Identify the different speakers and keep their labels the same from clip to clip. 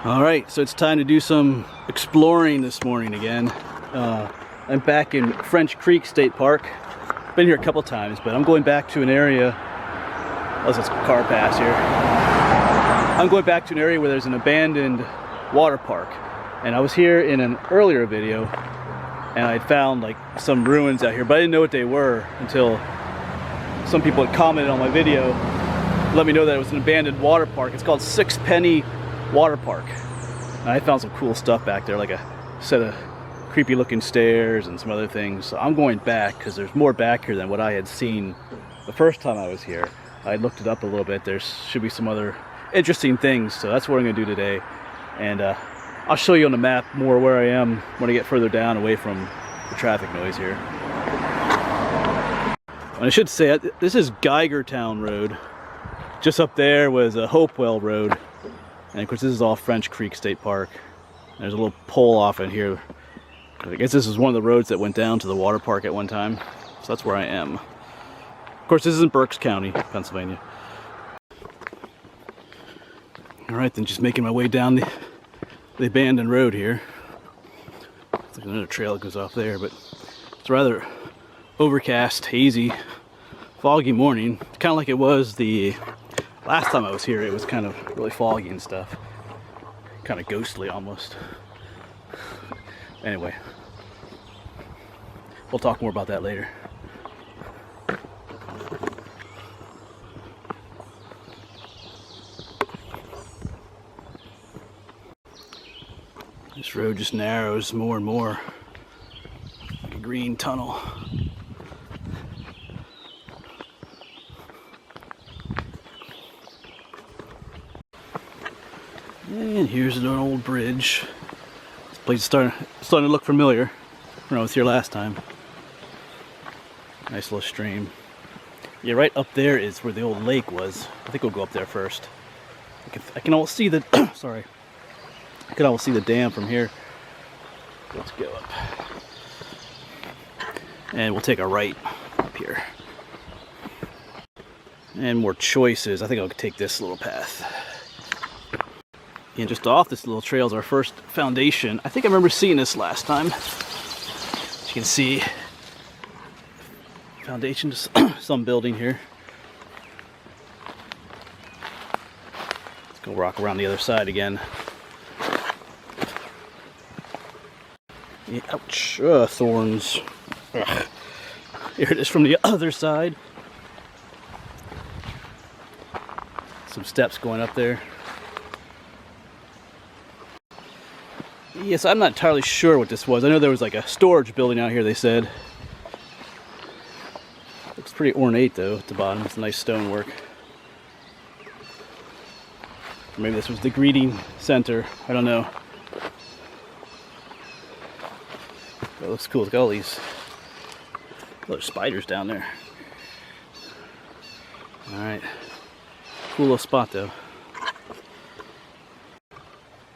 Speaker 1: Alright, so it's time to do some exploring this morning again. I'm back in French Creek State Park. Been here a couple times, but I'm going back to an area. Oh, there's a car pass here. I'm going back to an area where there's an abandoned water park. And I was here in an earlier video, and I found like some ruins out here, but I didn't know what they were until some people had commented on my video, let me know that it was an abandoned water park. It's called Sixpenny Water Park. And I found some cool stuff back there, like a set of creepy looking stairs and some other things. So I'm going back because there's more back here than what I had seen the first time I was here. I looked it up a little bit. There should be some other interesting things, so that's what I'm going to do today. And I'll show you on the map more where I am when I get further down away from the traffic noise here. And I should say, this is Geigertown Road. Just up there was Hopewell Road. And of course this is all French Creek State Park. There's a little pole off in here. I guess this is one of the roads that went down to the water park at one time. So that's where I am. Of course this is in Berks County, Pennsylvania. Alright, then just making my way down the abandoned road here. It's like another trail that goes off there, but it's rather overcast, hazy, foggy morning. It's kind of like it was the last time I was here. It was kind of really foggy and stuff. Kind of ghostly almost. Anyway, we'll talk more about that later. This road just narrows more and more, like a green tunnel. And here's an old bridge. This place is starting to look familiar when I was here last time. Nice little stream. Yeah, right up there is where the old lake was. I think we'll go up there first. I can almost see the sorry. I can almost see the dam from here. Let's go up. And we'll take a right up here. And more choices. I think I'll take this little path. And just off this little trail is our first foundation. I think I remember seeing this last time. As you can see, foundation to some building here. Let's go walk around the other side again. Yeah, ouch, thorns. Ugh. Here it is from the other side. Some steps going up there. Yes, I'm not entirely sure what this was. I know there was like a storage building out here, they said. Looks pretty ornate though at the bottom. It's nice stonework. Maybe this was the greeting center. I don't know. It looks cool. Look at all these little spiders down there. Alright. Cool little spot though.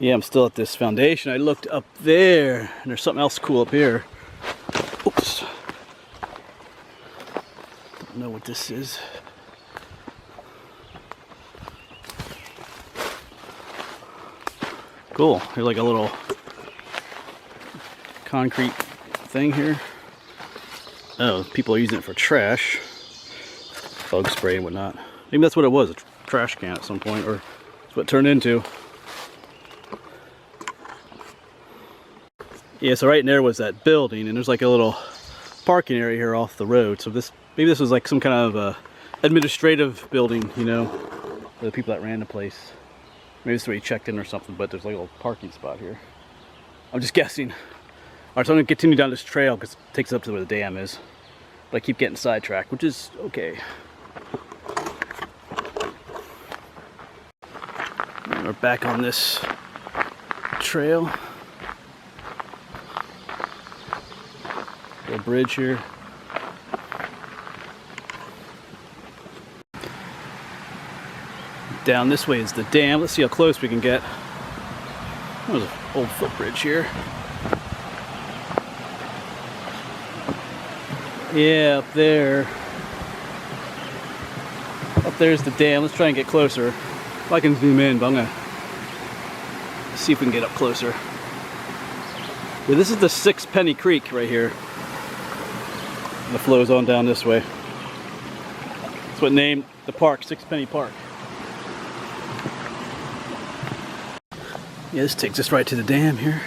Speaker 1: Yeah, I'm still at this foundation. I looked up there, and there's something else cool up here. Oops. Don't know what this is. Cool. Here's like a little concrete thing here. Oh, people are using it for trash. Bug spray and whatnot. Maybe that's what it was, a trash can at some point, or that's what it turned into. Yeah, so right in there was that building, and there's like a little parking area here off the road. So maybe this was like some kind of administrative building, you know, for the people that ran the place. Maybe this is where you checked in or something, but there's like a little parking spot here. I'm just guessing. Alright, so I'm going to continue down this trail because it takes us up to where the dam is. But I keep getting sidetracked, which is okay. And we're back on this trail. Little bridge here. Down this way is the dam. Let's see how close we can get. There's an old footbridge here. Yeah, up there. Up there's the dam. Let's try and get closer. If I can zoom in, but I'm gonna see if we can get up closer. Yeah, this is the Sixpenny Creek right here. And it flows on down this way. That's what named the park Sixpenny Park. Yeah, this takes us right to the dam here.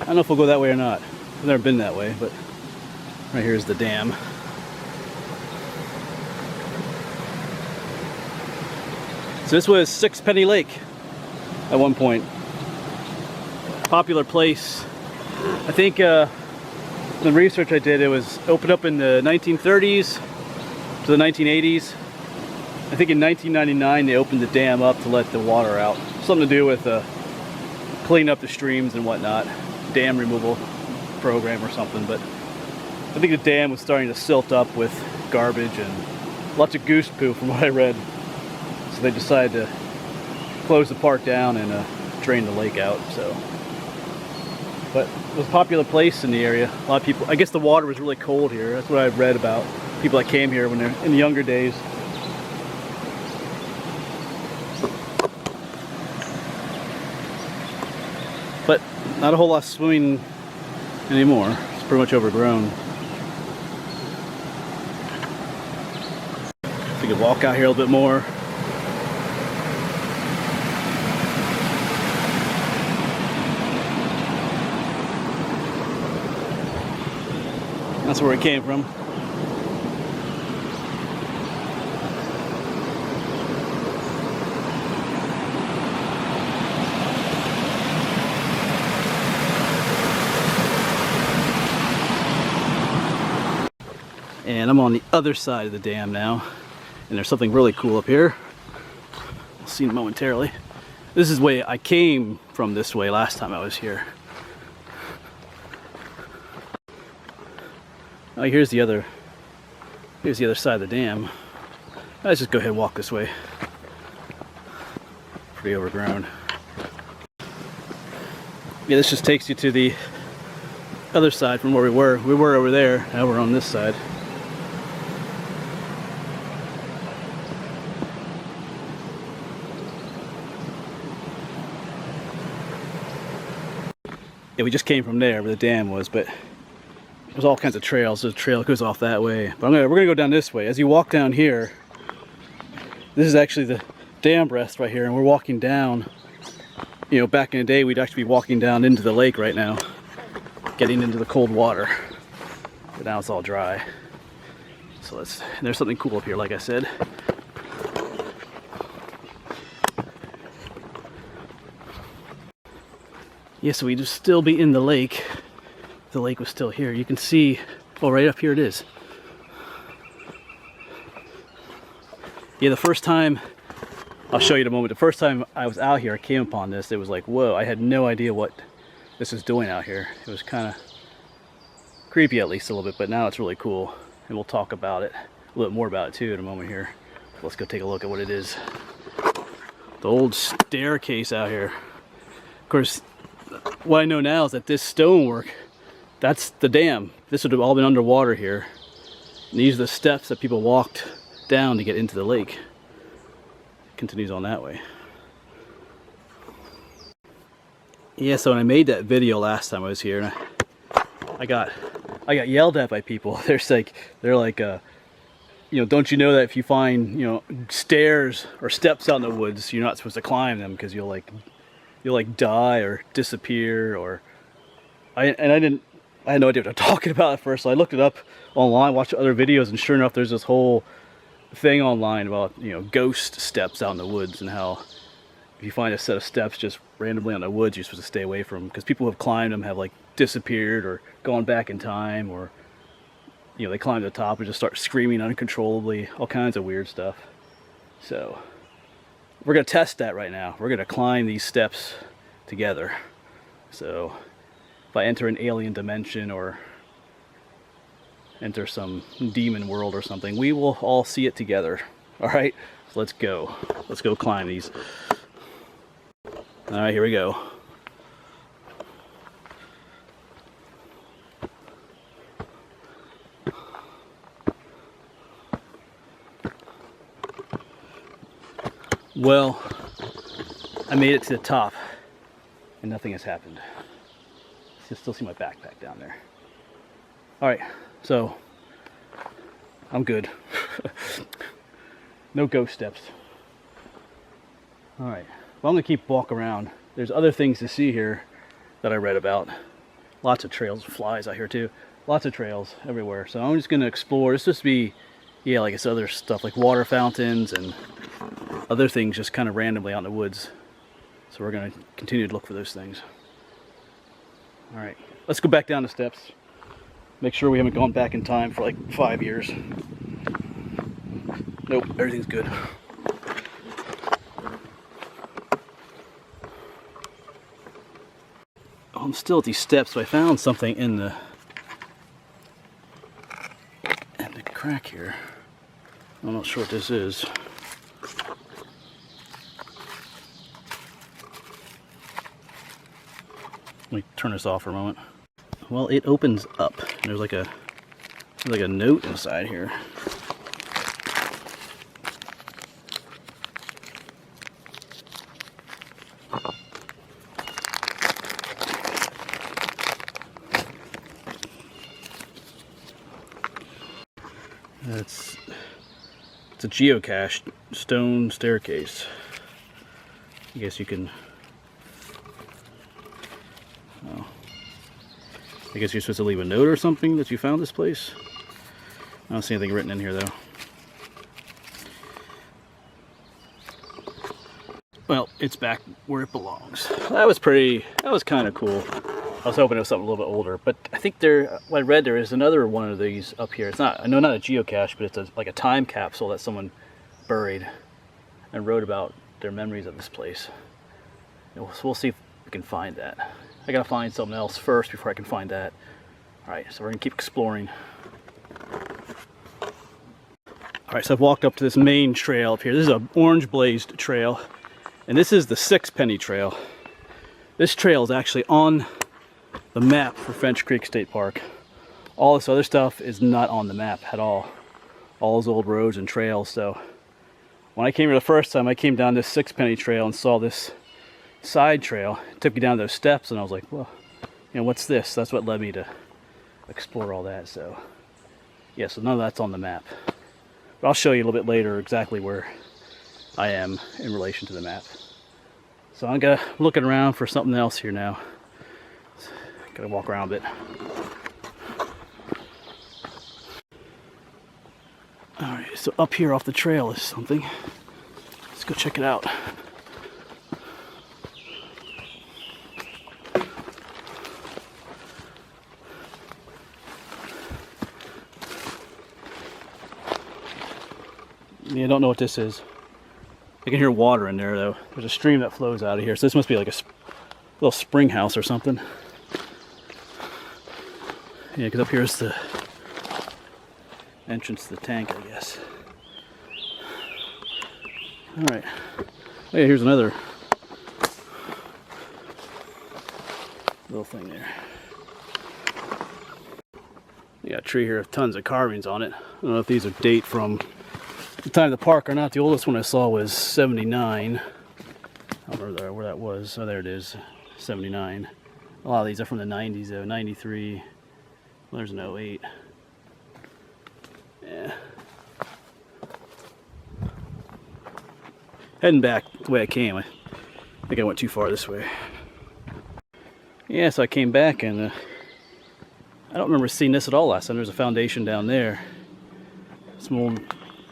Speaker 1: I don't know if we'll go that way or not. I've never been that way, but right here is the dam. So this was Sixpenny Lake at one point. Popular place. I think the research I did, it was opened up in the 1930s to the 1980s. I think in 1999 they opened the dam up to let the water out. Something to do with cleaning up the streams and whatnot. Dam removal program or something, but I think the dam was starting to silt up with garbage and lots of goose poo from what I read. So they decided to close the park down and drain the lake out. So, but it was a popular place in the area. A lot of people, I guess the water was really cold here. That's what I've read about people that came here when they're in the younger days. But not a whole lot of swimming anymore. It's pretty much overgrown. If we could walk out here a little bit more. That's where it came from. And I'm on the other side of the dam now, and there's something really cool up here. We'll see momentarily. This is the way I came from this way last time I was here. Oh, here's the other side of the dam. Let's just go ahead and walk this way. Pretty overgrown. Yeah, this just takes you to the other side from where we were. We were over there, now we're on this side. Yeah, we just came from there where the dam was, but there's all kinds of trails. There's a trail that goes off that way. But we're gonna go down this way. As you walk down here, this is actually the dam breast right here, and we're walking down. You know, back in the day, we'd actually be walking down into the lake right now, getting into the cold water. But now it's all dry. So there's something cool up here, like I said. Yeah, so we'd still be in the lake. The lake was still here. You can see, oh, right up here it is. Yeah, the first time, I'll show you in a moment, the first time I was out here, I came upon this, it was like, whoa, I had no idea what this was doing out here. It was kind of creepy, at least a little bit, but now it's really cool. And we'll talk about it, a little bit more about it too in a moment here. Let's go take a look at what it is. The old staircase out here. Of course, what I know now is that this stonework, that's the dam. This would have all been underwater here. And these are the steps that people walked down to get into the lake. It continues on that way. Yeah, so when I made that video last time I was here, and I got yelled at by people. They're like, you know, don't you know that if you find, you know, stairs or steps out in the woods, you're not supposed to climb them because you'll die or disappear. Or I had no idea what I'm talking about at first, so I looked it up online, watched other videos, and sure enough, there's this whole thing online about, you know, ghost steps out in the woods, and how if you find a set of steps just randomly out in the woods, you're supposed to stay away from them, because people who have climbed them have like disappeared or gone back in time, or, you know, they climb to the top and just start screaming uncontrollably, all kinds of weird stuff. So we're gonna test that right now. We're gonna climb these steps together. So if I enter an alien dimension or enter some demon world or something, we will all see it together. All right, so let's go. Let's go climb these. All right, here we go. Well, I made it to the top and nothing has happened. You still see my backpack down there. All right, so I'm good. No ghost steps. All right, well, I'm gonna keep walking around. There's other things to see here that I read about. Lots of trails, flies out here too. Lots of trails everywhere. So I'm just gonna explore. It's just be, yeah, like it's other stuff like water fountains and other things just kind of randomly out in the woods. So we're gonna continue to look for those things. All right, let's go back down the steps. Make sure we haven't gone back in time for like 5 years. Nope, everything's good. Oh, I'm still at these steps, so I found something in the crack here. I'm not sure what this is. Let me turn this off for a moment. Well, it opens up. There's like a note inside here. It's a geocache stone staircase. I guess you can. Oh, I guess you're supposed to leave a note or something that you found this place. I don't see anything written in here though. Well, it's back where it belongs. That was kind of cool. I was hoping it was something a little bit older, but I think what I read, there is another one of these up here. It's not, I know not a geocache, but it's like a time capsule that someone buried and wrote about their memories of this place. So we'll see if we can find that. I gotta find something else first before I can find that. All right, so we're gonna keep exploring. All right, so I've walked up to this main trail up here. This is an orange blazed trail, and this is the 6 penny trail. This trail is actually on the map for French Creek State Park. All this other stuff is not on the map at all. All those old roads and trails. So when I came here the first time, I came down this 6 penny trail and saw this side trail. It took me down those steps and I was like, well, you know, what's this? That's what led me to explore all that. So yeah, so none of that's on the map. But I'll show you a little bit later exactly where I am in relation to the map. So I'm gonna looking around for something else here now. Gotta walk around a bit. Alright, so up here off the trail is something. Let's go check it out. Yeah, I don't know what this is. I can hear water in there though. There's a stream that flows out of here, so this must be like a little spring house or something. Yeah, because up here is the entrance to the tank, I guess. Alright. Oh yeah, here's another little thing there. You got a tree here with tons of carvings on it. I don't know if these are date from the time of the park or not. The oldest one I saw was 79. I don't remember where that was. Oh, there it is. 79. A lot of these are from the 90s though. 93. Well, there's an 08. Yeah. Heading back the way I came. I think I went too far this way. Yeah, so I came back and I don't remember seeing this at all last time. There's a foundation down there. Some old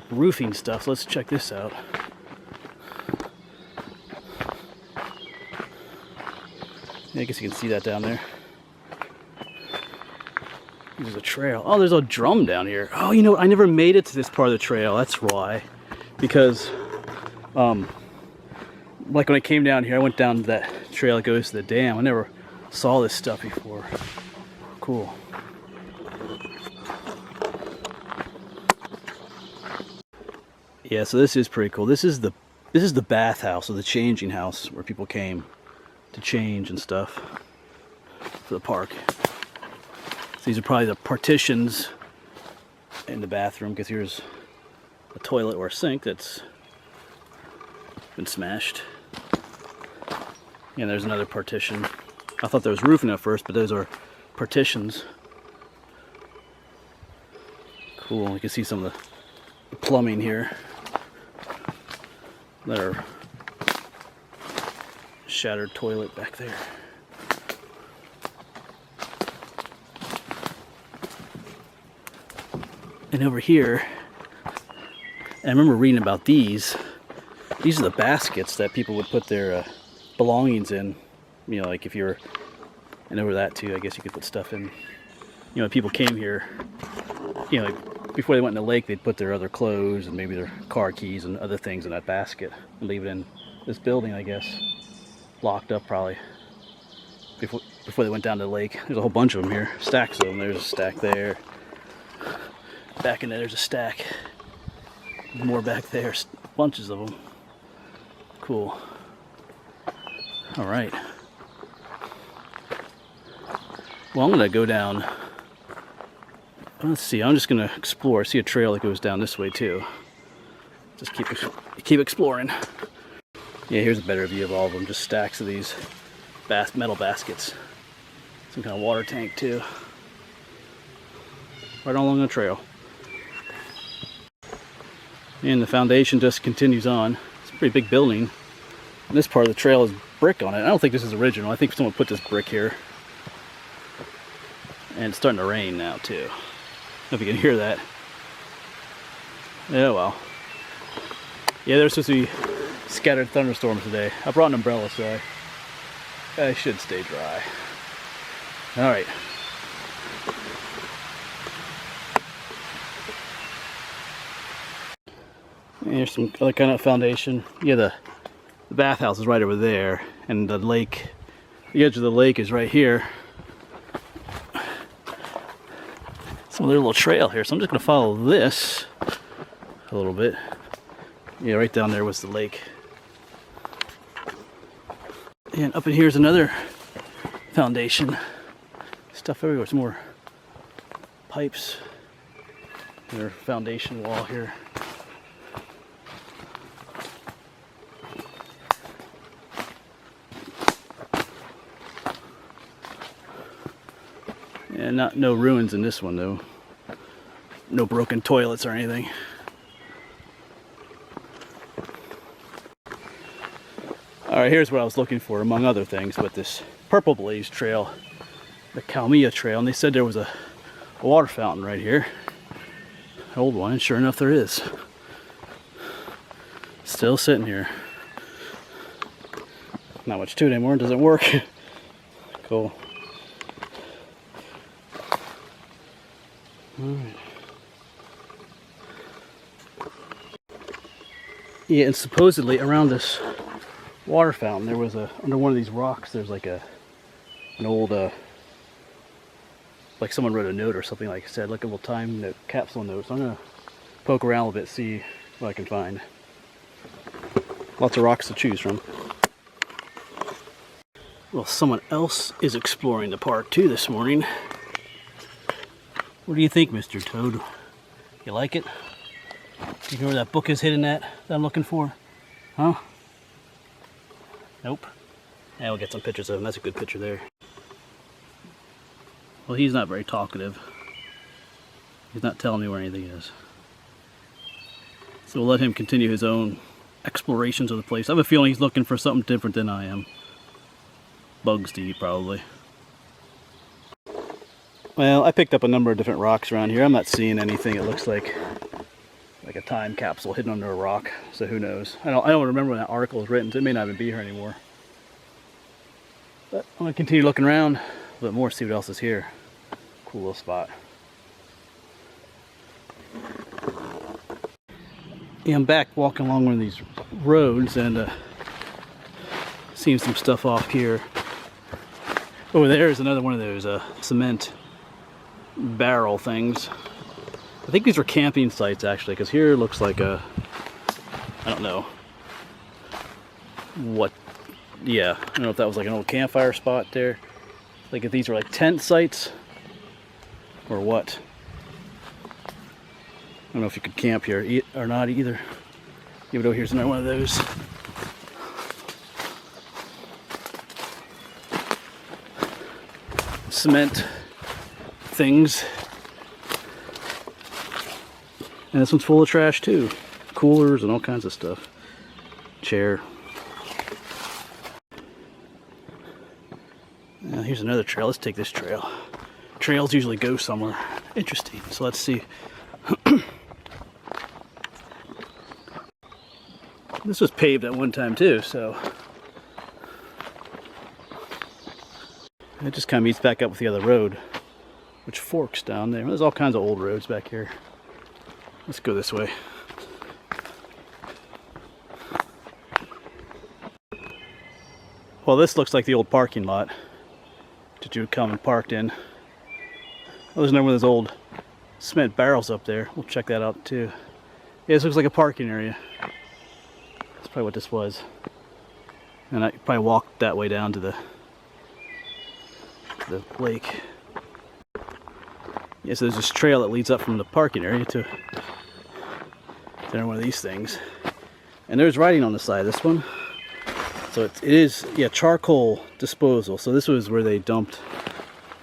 Speaker 1: roofing stuff. So let's check this out. Yeah, I guess you can see that down there. There's a trail. Oh, there's a drum down here. Oh, you know, I never made it to this part of the trail. That's why. Because, like when I came down here, I went down that trail that goes to the dam. I never saw this stuff before. Cool. Yeah, so this is pretty cool. This is the bathhouse or the changing house where people came to change and stuff for the park. So these are probably the partitions in the bathroom, because here's a toilet or a sink that's been smashed. And there's another partition. I thought there was roofing at first, but those are partitions. Cool, you can see some of the plumbing here. There, shattered toilet back there. And over here, and I remember reading about these. These are the baskets that people would put their belongings in. You know, like if you're, and over that too, I guess you could put stuff in. You know, people came here, you know, like before they went in the lake, they'd put their other clothes and maybe their car keys and other things in that basket and leave it in this building, I guess. Locked up probably before they went down to the lake. There's a whole bunch of them here, stacks of them. There's a stack there. Back in there, there's a stack. More back there, bunches of them. Cool. All right. Well, I'm gonna go down. Let's see. I'm just gonna explore. I see a trail that goes down this way too. Just keep exploring. Yeah, here's a better view of all of them. Just stacks of these metal baskets. Some kind of water tank too. Right along the trail. And the foundation just continues on. It's a pretty big building. And this part of the trail is brick on it. I don't think this is original. I think someone put this brick here. And it's starting to rain now too. I don't know if you can hear that. Yeah, well. Yeah, there's supposed to be scattered thunderstorms today. I brought an umbrella, so I should stay dry. All right. And here's some other kind of foundation. Yeah, the bathhouse is right over there, and the lake, the edge of the lake is right here. Some other little trail here, so I'm just gonna follow this a little bit. Yeah, right down there was the lake. And up in here is another foundation. Stuff everywhere. Some more pipes. Another foundation wall here. And no ruins in this one though. No broken toilets or anything. Alright, here's what I was looking for among other things, but this Purple Blaze Trail, the Kalmia Trail, and they said there was a water fountain right here. An old one, and sure enough there is. Still sitting here. Not much to it anymore, doesn't work. Cool. Alright. Yeah, and supposedly around this water fountain there was under one of these rocks there's like an old like someone wrote a note or something, like I said, like a little time note, capsule note. So I'm gonna poke around a little bit, see what I can find. Lots of rocks to choose from. Well, someone else is exploring the park too this morning. What do you think, Mr. Toad? You like it? You know where that book is hidden at that I'm looking for? Huh? Nope. Yeah, we'll get some pictures of him. That's a good picture there. Well, he's not very talkative. He's not telling me where anything is. So we'll let him continue his own explorations of the place. I have a feeling he's looking for something different than I am. Bugs to eat, probably. Well, I picked up a number of different rocks around here. I'm not seeing anything that looks like a time capsule hidden under a rock, so who knows. I don't remember when that article was written, so it may not even be here anymore. But I'm going to continue looking around a little bit more, see what else is here. Cool little spot. Yeah, I'm back walking along one of these roads and seeing some stuff off here. Over there is another one of those cement barrel things. I think these are camping sites actually, because here looks like I don't know what, yeah, I don't know if that was like an old campfire spot there. Like if these were like tent sites or what. I don't know if you could camp here or not either. Yeah, but oh, here's another one of those. cement things. And this one's full of trash too. Coolers and all kinds of stuff. Chair. Now here's another trail. Let's take this trail. Trails usually go somewhere interesting. So let's see. This was paved at one time too, so it just kind of meets back up with the other road, which forks down there. There's all kinds of old roads back here. Let's go this way. Well, this looks like the old parking lot that you would come and parked in. Oh, there's another one of those old cement barrels up there. We'll check that out too. Yeah, this looks like a parking area. That's probably what this was. And I probably walked that way down to the lake. Yeah, so there's this trail that leads up from the parking area to one of these things. And there's writing on the side of this one. So it is, yeah, charcoal disposal. So this was where they dumped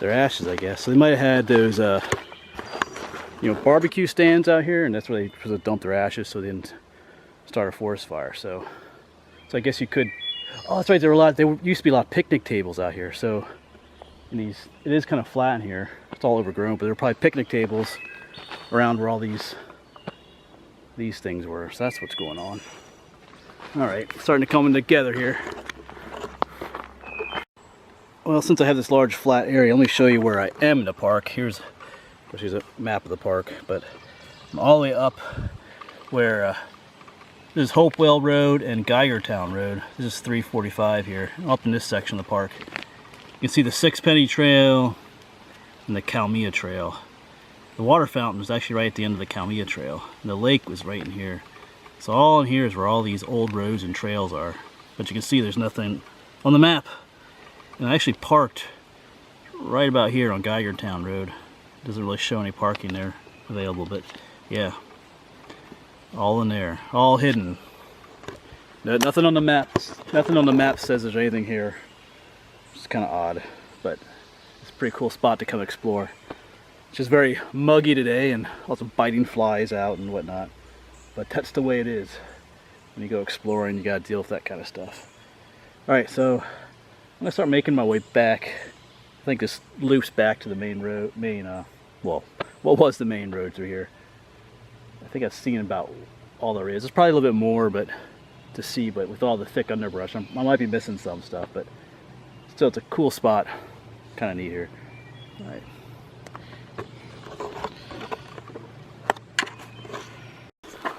Speaker 1: their ashes, I guess. So they might have had those, you know, barbecue stands out here, and that's where they dumped their ashes so they didn't start a forest fire. So I guess you could. Oh, that's right. There used to be a lot of picnic tables out here. So it is kind of flat in here. It's all overgrown, but there were probably picnic tables around where all these things were. So that's what's going on. All right, starting to come together here. Well, since I have this large flat area, let me show you where I am in the park. Here's a map of the park, but I'm all the way up where this is Hopewell Road and Geigertown Road. This is 345 here, up in this section of the park. You can see the Sixpenny Trail and the Kalmia Trail. The water fountain was actually right at the end of the Kalmia Trail, and the lake was right in here. So all in here is where all these old roads and trails are. But you can see there's nothing on the map. And I actually parked right about here on Geigertown Road. Doesn't really show any parking there available, but yeah. All in there, all hidden. Nothing on the map. Nothing on the map says there's anything here. It's kind of odd, but it's a pretty cool spot to come explore. It's just very muggy today and lots of biting flies out and whatnot. But that's the way it is. When you go exploring, you gotta deal with that kind of stuff. Alright, so I'm gonna start making my way back. I think this loops back to the main road, well, what was the main road through here. I think I've seen about all there is. There's probably a little bit more to see, but with all the thick underbrush, I might be missing some stuff, but still it's a cool spot. Kind of neat here. Alright.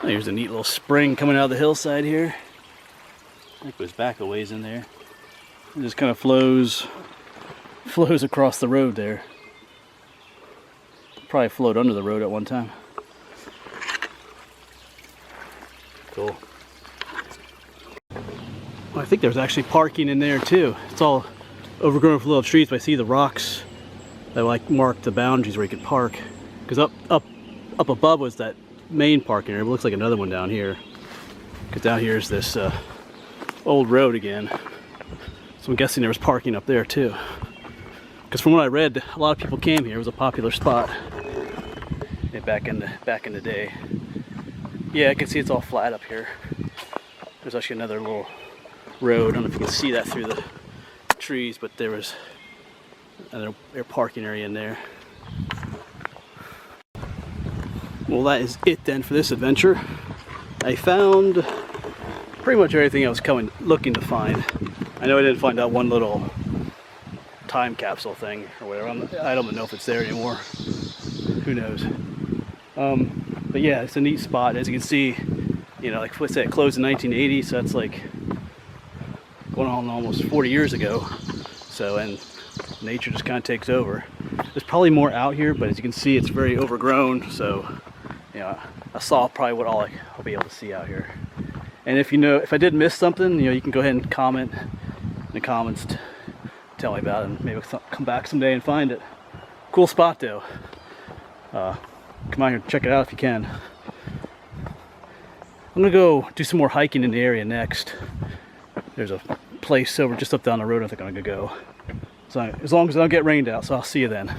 Speaker 1: Here's a neat little spring coming out of the hillside here. I think it was back a ways in there. It just kind of flows across the road there. Probably flowed under the road at one time. Cool. Well, I think there's actually parking in there too. It's all overgrown full of trees, but I see the rocks that like mark the boundaries where you could park. Because up above was that main parking area. It looks like another one down here. Because down here is this old road again. So I'm guessing there was parking up there too. Because from what I read, a lot of people came here. It was a popular spot back in the day. Yeah, I can see it's all flat up here. There's actually another little road. I don't know if you can see that through the trees, but there was another parking area in there. Well, that is it then for this adventure. I found pretty much everything I was looking to find. I know I didn't find that one little time capsule thing or whatever. I don't know if it's there anymore. Who knows? But yeah, it's a neat spot. As you can see, you know, like what's that, closed in 1980, so that's like going on almost 40 years ago. So, and nature just kind of takes over. There's probably more out here, but as you can see, it's very overgrown. So, you know, I saw probably what all I'll be able to see out here. And if I did miss something, you know, you can go ahead and comment in the comments, tell me about it, and maybe I'll come back someday and find it. Cool spot though. Come out here and check it out if you can. I'm gonna go do some more hiking in the area next. There's a place over just up down the road I think I'm gonna go. So as long as I don't get rained out, so I'll see you then.